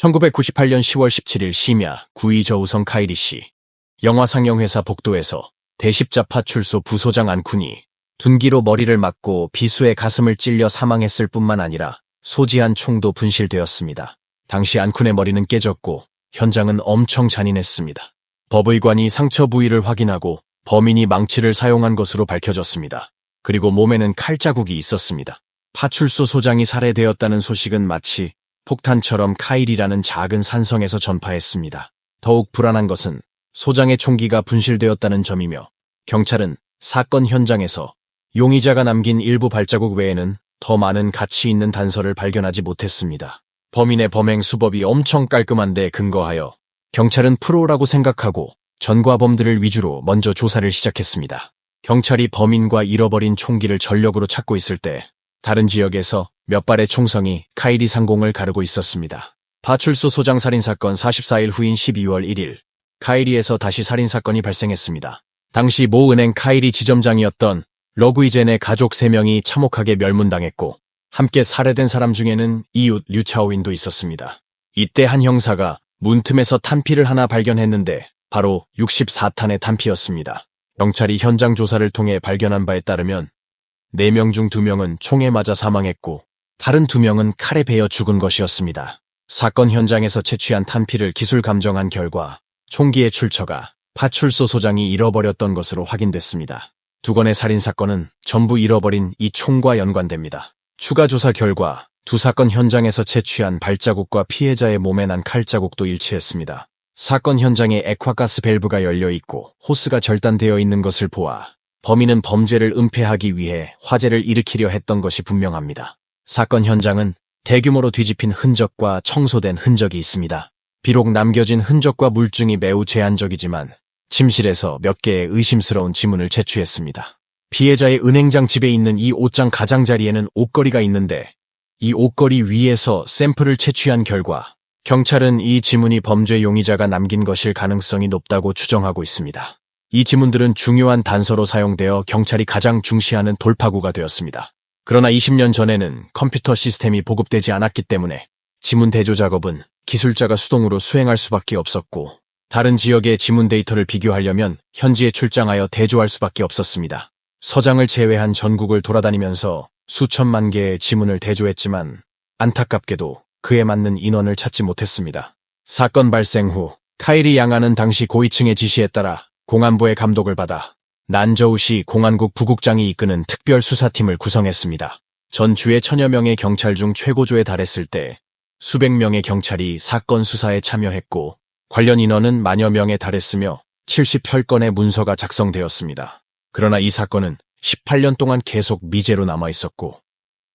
1998년 10월 17일 심야 구이저우성 카이리시 영화 상영회사 복도에서 대십자 파출소 부소장 안쿤이 둔기로 머리를 맞고 비수의 가슴을 찔려 사망했을 뿐만 아니라 소지한 총도 분실되었습니다. 당시 안쿤의 머리는 깨졌고 현장은 엄청 잔인했습니다. 법의관이 상처 부위를 확인하고 범인이 망치를 사용한 것으로 밝혀졌습니다. 그리고 몸에는 칼자국이 있었습니다. 파출소 소장이 살해되었다는 소식은 마치 폭탄처럼 카일이라는 작은 산성에서 전파했습니다. 더욱 불안한 것은 소장의 총기가 분실되었다는 점이며 경찰은 사건 현장에서 용의자가 남긴 일부 발자국 외에는 더 많은 가치 있는 단서를 발견하지 못했습니다. 범인의 범행 수법이 엄청 깔끔한데 근거하여 경찰은 프로라고 생각하고 전과범들을 위주로 먼저 조사를 시작했습니다. 경찰이 범인과 잃어버린 총기를 전력으로 찾고 있을 때 다른 지역에서 몇 발의 총성이 카이리 상공을 가르고 있었습니다. 파출소 소장 살인사건 44일 후인 12월 1일 카이리에서 다시 살인사건이 발생했습니다. 당시 모 은행 카이리 지점장이었던 러구이젠의 가족 3명이 참혹하게 멸문당했고 함께 살해된 사람 중에는 이웃 류차오인도 있었습니다. 이때 한 형사가 문틈에서 탄피를 하나 발견했는데 바로 64탄의 탄피였습니다. 경찰이 현장 조사를 통해 발견한 바에 따르면 4명 중 2명은 총에 맞아 사망했고 다른 2명은 칼에 베어 죽은 것이었습니다. 사건 현장에서 채취한 탄피를 기술 감정한 결과 총기의 출처가 파출소 소장이 잃어버렸던 것으로 확인됐습니다. 2건의 살인사건은 전부 잃어버린 이 총과 연관됩니다. 추가 조사 결과 2 사건 현장에서 채취한 발자국과 피해자의 몸에 난 칼자국도 일치했습니다. 사건 현장에 액화가스 밸브가 열려있고 호스가 절단되어 있는 것을 보아 범인은 범죄를 은폐하기 위해 화재를 일으키려 했던 것이 분명합니다. 사건 현장은 대규모로 뒤집힌 흔적과 청소된 흔적이 있습니다. 비록 남겨진 흔적과 물증이 매우 제한적이지만 침실에서 몇 개의 의심스러운 지문을 채취했습니다. 피해자의 은행장 집에 있는 이 옷장 가장자리에는 옷걸이가 있는데 이 옷걸이 위에서 샘플을 채취한 결과 경찰은 이 지문이 범죄 용의자가 남긴 것일 가능성이 높다고 추정하고 있습니다. 이 지문들은 중요한 단서로 사용되어 경찰이 가장 중시하는 돌파구가 되었습니다. 그러나 20년 전에는 컴퓨터 시스템이 보급되지 않았기 때문에 지문 대조 작업은 기술자가 수동으로 수행할 수밖에 없었고 다른 지역의 지문 데이터를 비교하려면 현지에 출장하여 대조할 수밖에 없었습니다. 서장을 제외한 전국을 돌아다니면서 수천만 개의 지문을 대조했지만 안타깝게도 그에 맞는 인원을 찾지 못했습니다. 사건 발생 후 카이리 양아는 당시 고위층의 지시에 따라 공안부의 감독을 받아 난저우시 공안국 부국장이 이끄는 특별수사팀을 구성했습니다. 전주의 천여 명의 경찰 중 최고조에 달했을 때 수백 명의 경찰이 사건 수사에 참여했고 관련 인원은 만여 명에 달했으며 70혈건의 문서가 작성되었습니다. 그러나 이 사건은 18년 동안 계속 미제로 남아있었고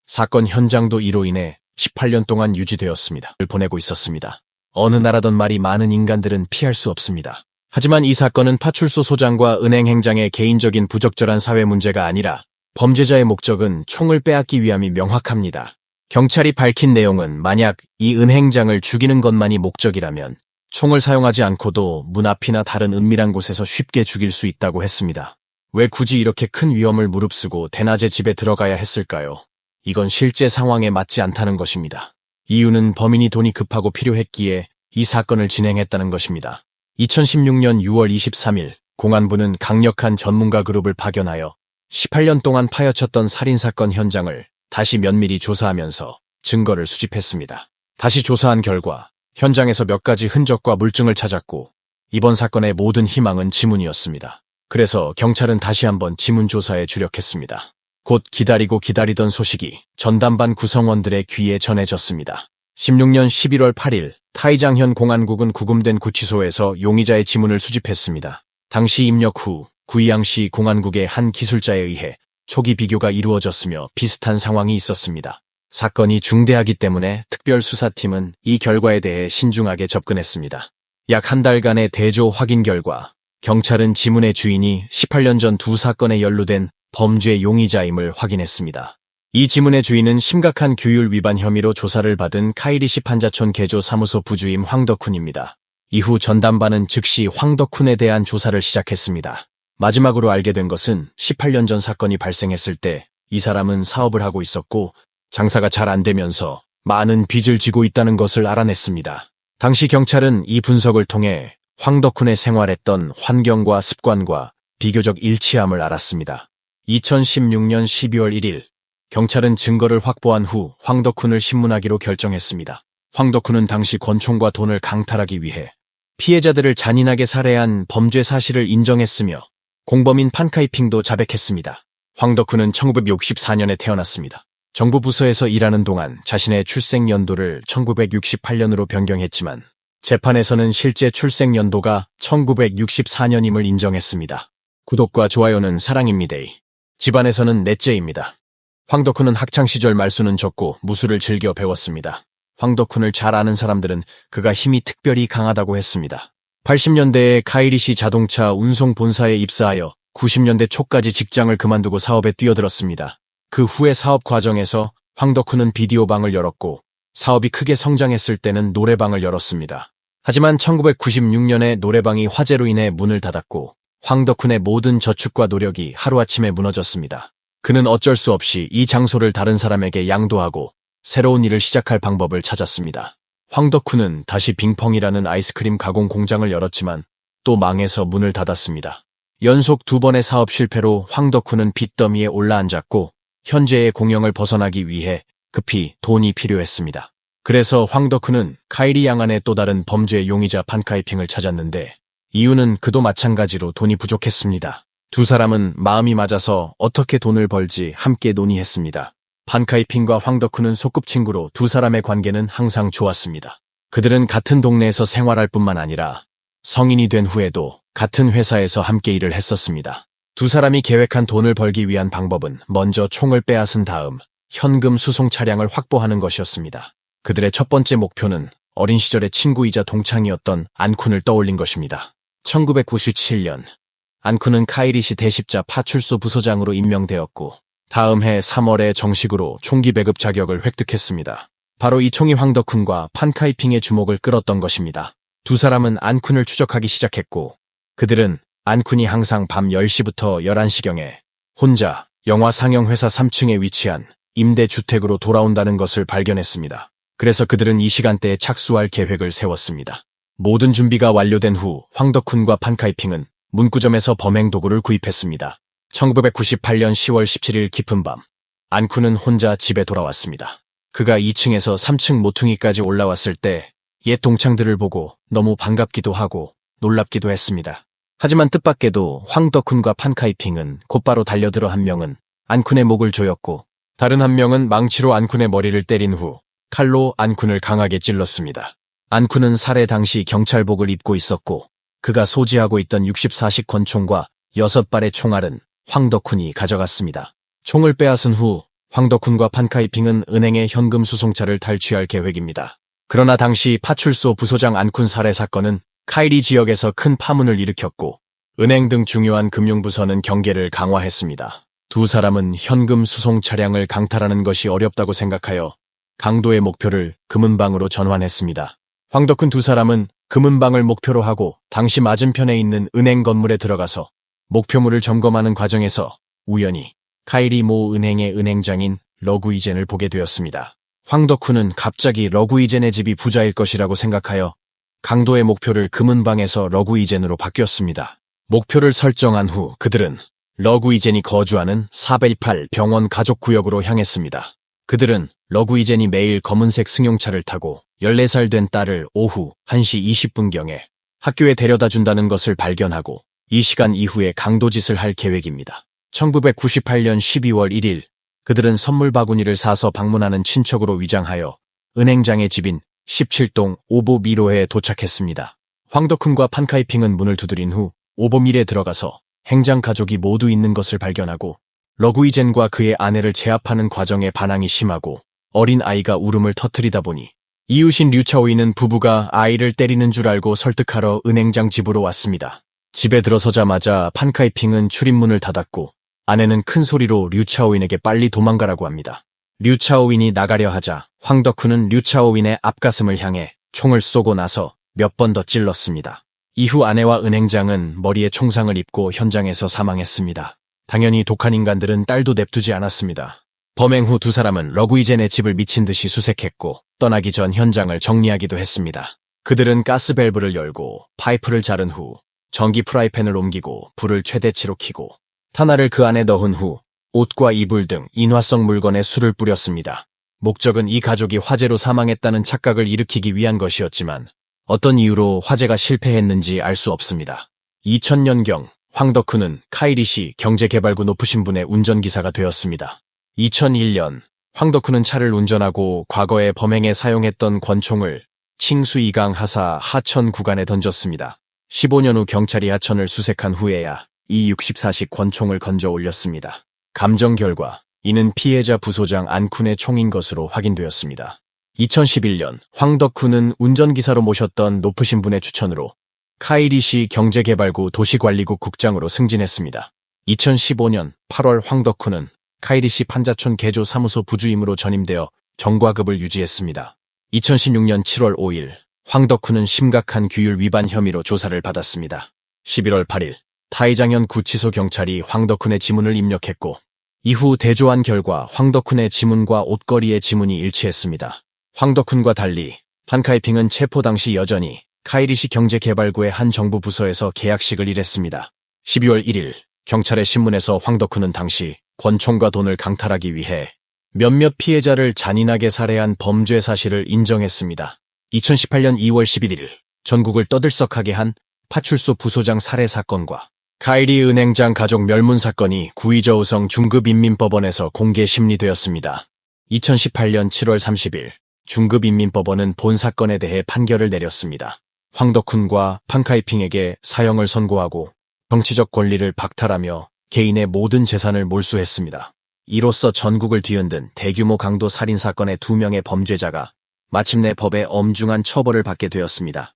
사건 현장도 이로 인해 18년 동안 유지되었습니다. 보내고 있었습니다. 어느 나라던 말이 많은 인간들은 피할 수 없습니다. 하지만 이 사건은 파출소 소장과 은행 행장의 개인적인 부적절한 사회 문제가 아니라 범죄자의 목적은 총을 빼앗기 위함이 명확합니다. 경찰이 밝힌 내용은 만약 이 은행장을 죽이는 것만이 목적이라면 총을 사용하지 않고도 문 앞이나 다른 은밀한 곳에서 쉽게 죽일 수 있다고 했습니다. 왜 굳이 이렇게 큰 위험을 무릅쓰고 대낮에 집에 들어가야 했을까요? 이건 실제 상황에 맞지 않다는 것입니다. 이유는 범인이 돈이 급하고 필요했기에 이 사건을 진행했다는 것입니다. 2016년 6월 23일 공안부는 강력한 전문가 그룹을 파견하여 18년 동안 파헤쳤던 살인사건 현장을 다시 면밀히 조사하면서 증거를 수집했습니다. 다시 조사한 결과 현장에서 몇 가지 흔적과 물증을 찾았고 이번 사건의 모든 희망은 지문이었습니다. 그래서 경찰은 다시 한번 지문 조사에 주력했습니다. 곧 기다리고 기다리던 소식이 전담반 구성원들의 귀에 전해졌습니다. 16년 11월 8일 타이장현 공안국은 구금된 구치소에서 용의자의 지문을 수집했습니다. 당시 입력 후 구이양시 공안국의 한 기술자에 의해 초기 비교가 이루어졌으며 비슷한 상황이 있었습니다. 사건이 중대하기 때문에 특별수사팀은 이 결과에 대해 신중하게 접근했습니다. 약 한 달간의 대조 확인 결과 경찰은 지문의 주인이 18년 전 2 사건에 연루된 범죄 용의자임을 확인했습니다. 이 지문의 주인은 심각한 규율 위반 혐의로 조사를 받은 카이리시 판자촌 개조 사무소 부주임 황덕훈입니다. 이후 전담반은 즉시 황덕훈에 대한 조사를 시작했습니다. 마지막으로 알게 된 것은 18년 전 사건이 발생했을 때 이 사람은 사업을 하고 있었고 장사가 잘 안 되면서 많은 빚을 지고 있다는 것을 알아냈습니다. 당시 경찰은 이 분석을 통해 황덕훈의 생활했던 환경과 습관과 비교적 일치함을 알았습니다. 2016년 12월 1일, 경찰은 증거를 확보한 후 황덕훈을 신문하기로 결정했습니다. 황덕훈은 당시 권총과 돈을 강탈하기 위해 피해자들을 잔인하게 살해한 범죄 사실을 인정했으며 공범인 판카이핑도 자백했습니다. 황덕훈은 1964년에 태어났습니다. 정부 부서에서 일하는 동안 자신의 출생 연도를 1968년으로 변경했지만 재판에서는 실제 출생 연도가 1964년임을 인정했습니다. 구독과 좋아요는 사랑입니다. 집안에서는 넷째입니다. 황덕훈은 학창시절 말수는 적고 무술을 즐겨 배웠습니다. 황덕훈을 잘 아는 사람들은 그가 힘이 특별히 강하다고 했습니다. 80년대에 카이리시 자동차 운송 본사에 입사하여 90년대 초까지 직장을 그만두고 사업에 뛰어들었습니다. 그 후의 사업 과정에서 황덕훈은 비디오방을 열었고 사업이 크게 성장했을 때는 노래방을 열었습니다. 하지만 1996년에 노래방이 화재로 인해 문을 닫았고 황덕훈의 모든 저축과 노력이 하루아침에 무너졌습니다. 그는 어쩔 수 없이 이 장소를 다른 사람에게 양도하고 새로운 일을 시작할 방법을 찾았습니다. 황덕훈은 다시 빙펑이라는 아이스크림 가공 공장을 열었지만 또 망해서 문을 닫았습니다. 연속 2번의 사업 실패로 황덕훈은 빚더미에 올라앉았고 현재의 공영을 벗어나기 위해 급히 돈이 필요했습니다. 그래서 황덕훈은 카이리 양안의 또 다른 범죄 용의자 판카이핑을 찾았는데 이유는 그도 마찬가지로 돈이 부족했습니다. 두 사람은 마음이 맞아서 어떻게 돈을 벌지 함께 논의했습니다. 판카이핑과 황덕훈은 소꿉친구로 두 사람의 관계는 항상 좋았습니다. 그들은 같은 동네에서 생활할 뿐만 아니라 성인이 된 후에도 같은 회사에서 함께 일을 했었습니다. 두 사람이 계획한 돈을 벌기 위한 방법은 먼저 총을 빼앗은 다음 현금 수송 차량을 확보하는 것이었습니다. 그들의 첫 번째 목표는 어린 시절의 친구이자 동창이었던 안쿤을 떠올린 것입니다. 1997년, 안쿤은 카이리시 대십자 파출소 부소장으로 임명되었고 다음 해 3월에 정식으로 총기 배급 자격을 획득했습니다. 바로 이 총이 황덕훈과 판카이핑의 주목을 끌었던 것입니다. 두 사람은 안쿤을 추적하기 시작했고 그들은 안쿤이 항상 밤 10시부터 11시경에 혼자 영화 상영회사 3층에 위치한 임대주택으로 돌아온다는 것을 발견했습니다. 그래서 그들은 이 시간대에 착수할 계획을 세웠습니다. 모든 준비가 완료된 후 황덕훈과 판카이핑은 문구점에서 범행 도구를 구입했습니다. 1998년 10월 17일 깊은 밤, 안쿤은 혼자 집에 돌아왔습니다. 그가 2층에서 3층 모퉁이까지 올라왔을 때 옛 동창들을 보고 너무 반갑기도 하고 놀랍기도 했습니다. 하지만 뜻밖에도 황덕훈과 판카이핑은 곧바로 달려들어 한 명은 안쿤의 목을 조였고 다른 한 명은 망치로 안쿤의 머리를 때린 후 칼로 안쿤을 강하게 찔렀습니다. 안쿤은 살해 당시 경찰복을 입고 있었고 그가 소지하고 있던 64식 권총과 6발의 총알은 황덕훈이 가져갔습니다. 총을 빼앗은 후 황덕훈과 판카이핑은 은행의 현금 수송차를 탈취할 계획입니다. 그러나 당시 파출소 부소장 안쿤 살해 사건은 카이리 지역에서 큰 파문을 일으켰고 은행 등 중요한 금융부서는 경계를 강화했습니다. 두 사람은 현금 수송 차량을 강탈하는 것이 어렵다고 생각하여 강도의 목표를 금은방으로 전환했습니다. 황덕훈 두 사람은 금은방을 목표로 하고 당시 맞은편에 있는 은행 건물에 들어가서 목표물을 점검하는 과정에서 우연히 카이리 모 은행의 은행장인 러구이젠을 보게 되었습니다. 황덕훈은 갑자기 러구이젠의 집이 부자일 것이라고 생각하여 강도의 목표를 금은방에서 러구이젠으로 바뀌었습니다. 목표를 설정한 후 그들은 러구이젠이 거주하는 418 병원 가족구역으로 향했습니다. 그들은 러구이젠이 매일 검은색 승용차를 타고 14살 된 딸을 오후 1시 20분경에 학교에 데려다 준다는 것을 발견하고 이 시간 이후에 강도짓을 할 계획입니다. 1998년 12월 1일 그들은 선물 바구니를 사서 방문하는 친척으로 위장하여 은행장의 집인 17동 오보미로에 도착했습니다. 황덕훈과 판카이핑은 문을 두드린 후 오보밀에 들어가서 행장 가족이 모두 있는 것을 발견하고 러구이젠과 그의 아내를 제압하는 과정에 반항이 심하고 어린 아이가 울음을 터뜨리다 보니 이웃인 류차오이는 부부가 아이를 때리는 줄 알고 설득하러 은행장 집으로 왔습니다. 집에 들어서자마자 판카이핑은 출입문을 닫았고 아내는 큰 소리로 류차오인에게 빨리 도망가라고 합니다. 류차오인이 나가려 하자 황덕훈은 류차오인의 앞가슴을 향해 총을 쏘고 나서 몇 번 더 찔렀습니다. 이후 아내와 은행장은 머리에 총상을 입고 현장에서 사망했습니다. 당연히 독한 인간들은 딸도 냅두지 않았습니다. 범행 후 두 사람은 러구이젠의 집을 미친 듯이 수색했고 떠나기 전 현장을 정리하기도 했습니다. 그들은 가스 밸브를 열고 파이프를 자른 후 전기 프라이팬을 옮기고 불을 최대치로 켜고 탄화를 그 안에 넣은 후 옷과 이불 등 인화성 물건에 술을 뿌렸습니다. 목적은 이 가족이 화재로 사망했다는 착각을 일으키기 위한 것이었지만 어떤 이유로 화재가 실패했는지 알 수 없습니다. 2000년경 황덕훈은 카이리시 경제개발구 높으신 분의 운전기사가 되었습니다. 2001년 황덕훈은 차를 운전하고 과거에 범행에 사용했던 권총을 칭수이강 하사 하천 구간에 던졌습니다. 15년 후 경찰이 하천을 수색한 후에야 이 64식 권총을 건져 올렸습니다. 감정 결과 이는 피해자 부소장 안쿤의 총인 것으로 확인되었습니다. 2011년 황덕훈은 운전기사로 모셨던 높으신 분의 추천으로 카이리시 경제개발구 도시관리국 국장으로 승진했습니다. 2015년 8월 황덕훈은 카이리시 판자촌 개조 사무소 부주임으로 전임되어 경과급을 유지했습니다. 2016년 7월 5일 황덕훈은 심각한 규율 위반 혐의로 조사를 받았습니다. 11월 8일 타이장현 구치소 경찰이 황덕훈의 지문을 입력했고 이후 대조한 결과 황덕훈의 지문과 옷걸이의 지문이 일치했습니다. 황덕훈과 달리 판카이핑은 체포 당시 여전히 카이리시 경제개발구의 한 정부 부서에서 계약직을 일했습니다. 12월 1일 경찰의 신문에서 황덕훈은 당시 권총과 돈을 강탈하기 위해 몇몇 피해자를 잔인하게 살해한 범죄 사실을 인정했습니다. 2018년 2월 11일 전국을 떠들썩하게 한 파출소 부소장 살해 사건과 카이리 은행장 가족 멸문 사건이 구의저우성 중급인민법원에서 공개 심리되었습니다. 2018년 7월 30일 중급인민법원은 본 사건에 대해 판결을 내렸습니다. 황덕훈과 판카이핑에게 사형을 선고하고 정치적 권리를 박탈하며 개인의 모든 재산을 몰수했습니다. 이로써 전국을 뒤흔든 대규모 강도 살인사건의 2명의 범죄자가 마침내 법의 엄중한 처벌을 받게 되었습니다.